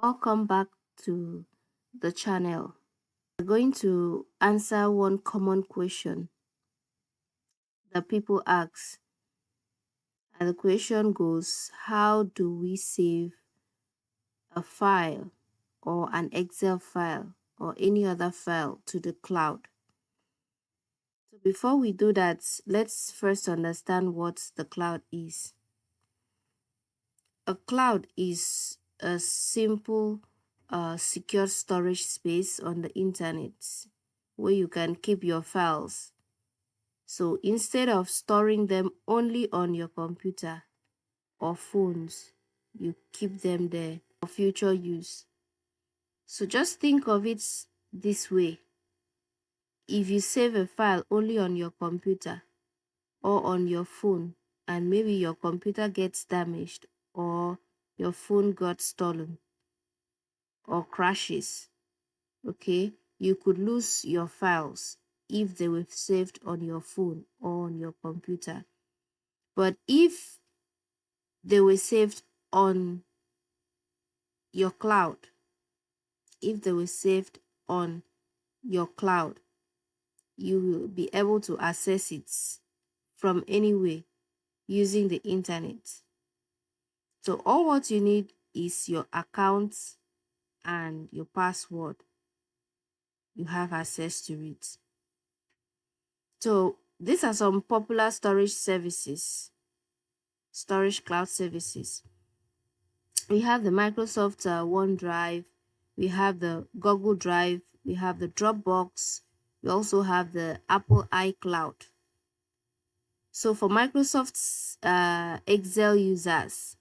Welcome back to the channel. We're going to answer one common question that people ask. And the question goes, how do we save a file or an Excel file or any other file to the cloud? So before we do that, let's first understand what the cloud is. A cloud is a simple, secure storage space on the internet where you can keep your files. So instead of storing them only on your computer or phones, you keep them there for future use. So just think of it this way. If you save a file only on your computer or on your phone, and maybe your computer gets damaged or your phone got stolen or crashes, okay, you could lose your files if they were saved on your phone or on your computer. But if they were saved on your cloud, if they were saved on your cloud, you will be able to access it from anywhere using the internet. So all what you need is your account and your password. You have access to it. So these are some popular storage services, storage cloud services. We have the Microsoft OneDrive, we have the Google Drive, we have the Dropbox, we also have the Apple iCloud. So for Microsoft's Excel users,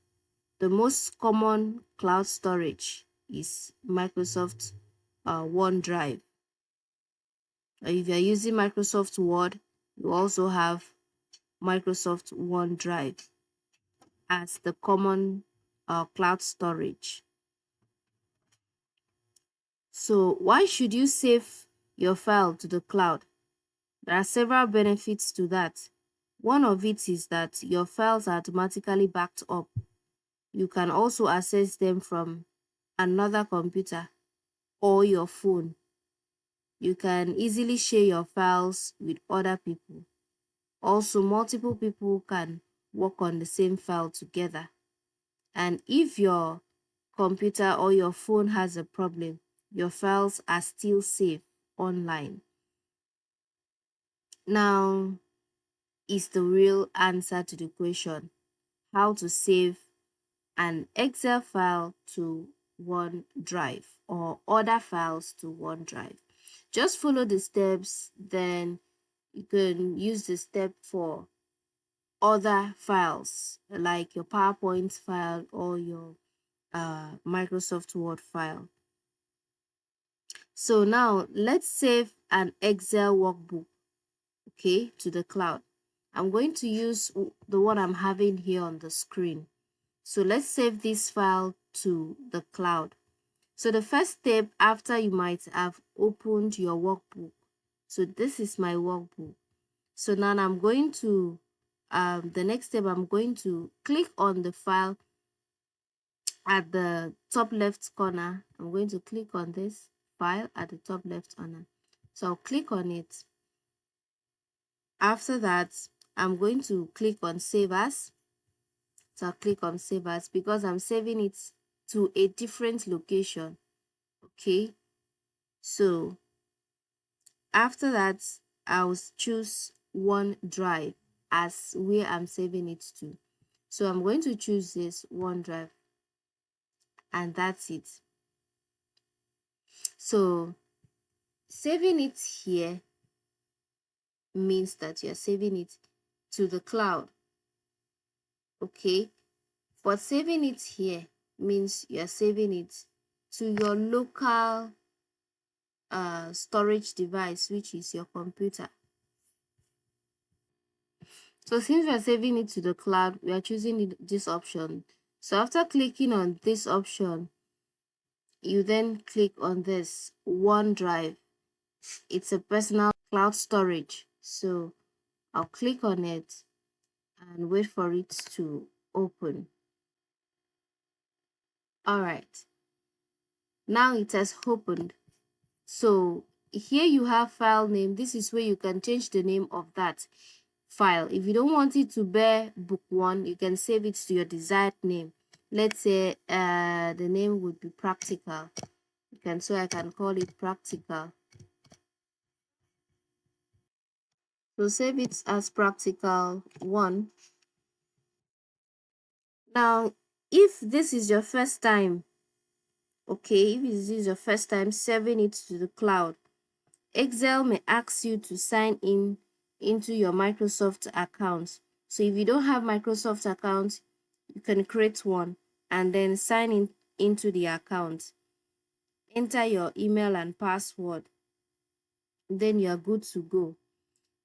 the most common cloud storage is Microsoft OneDrive. If you're using Microsoft Word, you also have Microsoft OneDrive as the common cloud storage. So why should you save your file to the cloud? There are several benefits to that. One of it is that your files are automatically backed up. You can also access them from another computer or your phone. You can easily share your files with other people. Also, multiple people can work on the same file together. And if your computer or your phone has a problem, your files are still safe online. Now is the real answer to the question, how to save an Excel file to OneDrive or other files to OneDrive. Just follow the steps, then you can use the step for other files like your PowerPoint file or your Microsoft Word file. So now let's save an Excel workbook, okay, to the cloud. I'm going to use the one I'm having here on the screen. So let's save this file to the cloud. So the first step, after you might have opened your workbook. So this is my workbook. So now I'm going to, the next step, I'm going to click on the file at the top left corner. I'm going to click on this file at the top left corner. So I'll click on it. After that, I'm going to click on Save As. So I'll click on Save As because I'm saving it to a different location. Okay. So after that, I'll choose OneDrive as where I'm saving it to. So I'm going to choose this OneDrive, and that's it. So saving it here means that you're saving it to the cloud. Okay, but saving it here means you're saving it to your local storage device, which is your computer. So since we are saving it to the cloud, we are choosing this option. So after clicking on this option, you then click on this OneDrive. It's a personal cloud storage. So I'll click on it and wait for it to open. All right. Now it has opened. So here you have file name. This is where you can change the name of that file. If you don't want it to bear book 1, you can save it to your desired name. Let's say the name would be practical. So I can call it practical. So save it as practical 1. Now, if this is your first time, if this is your first time saving it to the cloud, Excel may ask you to sign in into your Microsoft account. So if you don't have Microsoft account, you can create one and then sign in into the account. Enter your email and password. Then you are good to go.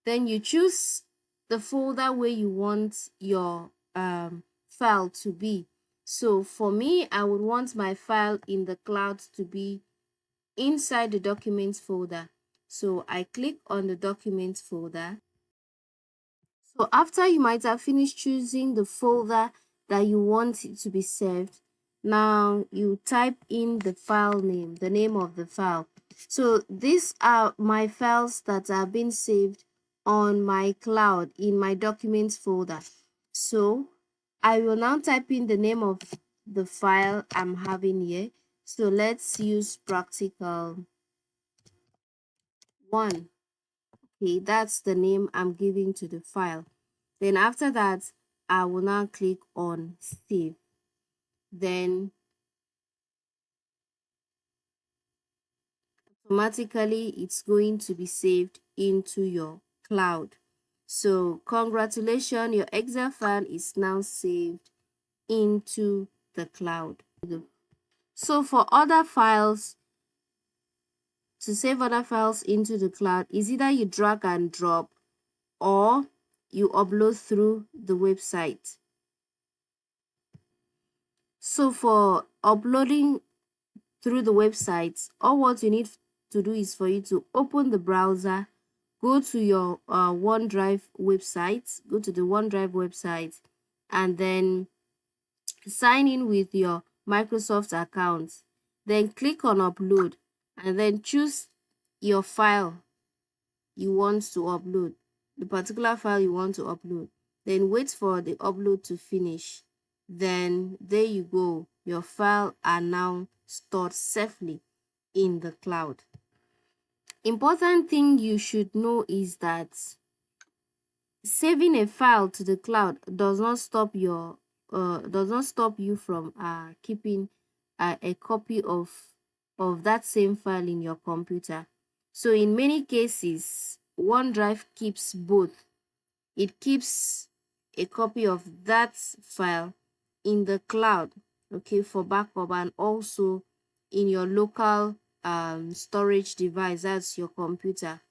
Then you choose the folder where you want your file to be. So for me, I would want my file in the cloud to be inside the documents folder. So I click on the documents folder. So after you might have finished choosing the folder that you want it to be saved, now you type in the file name, the name of the file. So these are my files that are being saved on my cloud in my documents folder. So I will now type in the name of the file I'm having here. So let's use practical 1. Okay, that's the name I'm giving to the file. Then after that, I will now click on save. Then automatically it's going to be saved into your cloud. So congratulations, your Excel file is now saved into the cloud. So for other files, to save other files into the cloud, is either you drag and drop or you upload through the website. So for uploading through the website, all what you need to do is for you to open the browser, go to your OneDrive website, go to the OneDrive website, and then sign in with your Microsoft account. Then click on upload and then choose your file you want to upload, the particular file you want to upload. Then wait for the upload to finish. Then there you go, your file are now stored safely in the cloud. Important thing you should know is that saving a file to the cloud does not stop you from keeping a copy of that same file in your computer. So in many cases, OneDrive keeps both. It keeps a copy of that file in the cloud, okay, for backup, and also in your local storage device, that's your computer,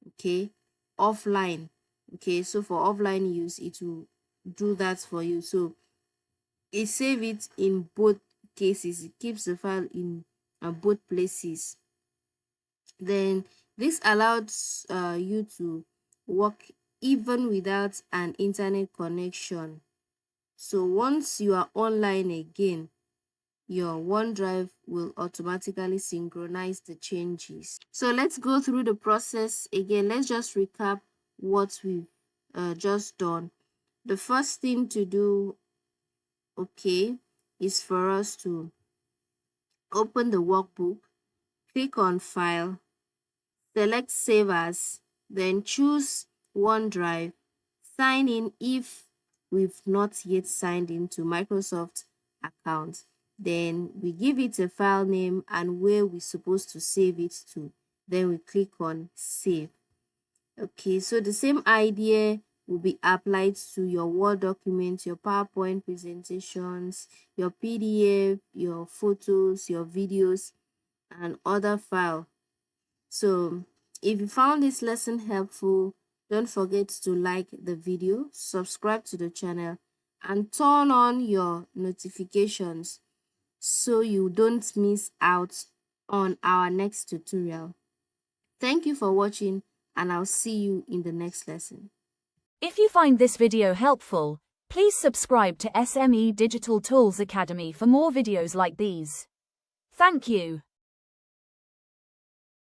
okay, offline. Okay, so for offline use, it will do that for you. So it save it in both cases. It keeps the file in both places. Then this allows you to work even without an internet connection. So once you are online again, your OneDrive will automatically synchronize the changes. So let's go through the process again. Let's just recap what we've just done. The first thing to do, okay, is for us to open the workbook, click on File, select Save As, then choose OneDrive, sign in if we've not yet signed into Microsoft account. Then we give it a file name and where we're supposed to save it to. Then we click on Save. Okay, so the same idea will be applied to your Word documents, your PowerPoint presentations, your PDF, your photos, your videos, and other files. So if you found this lesson helpful, don't forget to like the video, subscribe to the channel, and turn on your notifications so you don't miss out on our next tutorial. Thank you for watching, and I'll see you in the next lesson. If you find this video helpful, please subscribe to SME Digital Tools Academy for more videos like these. Thank you.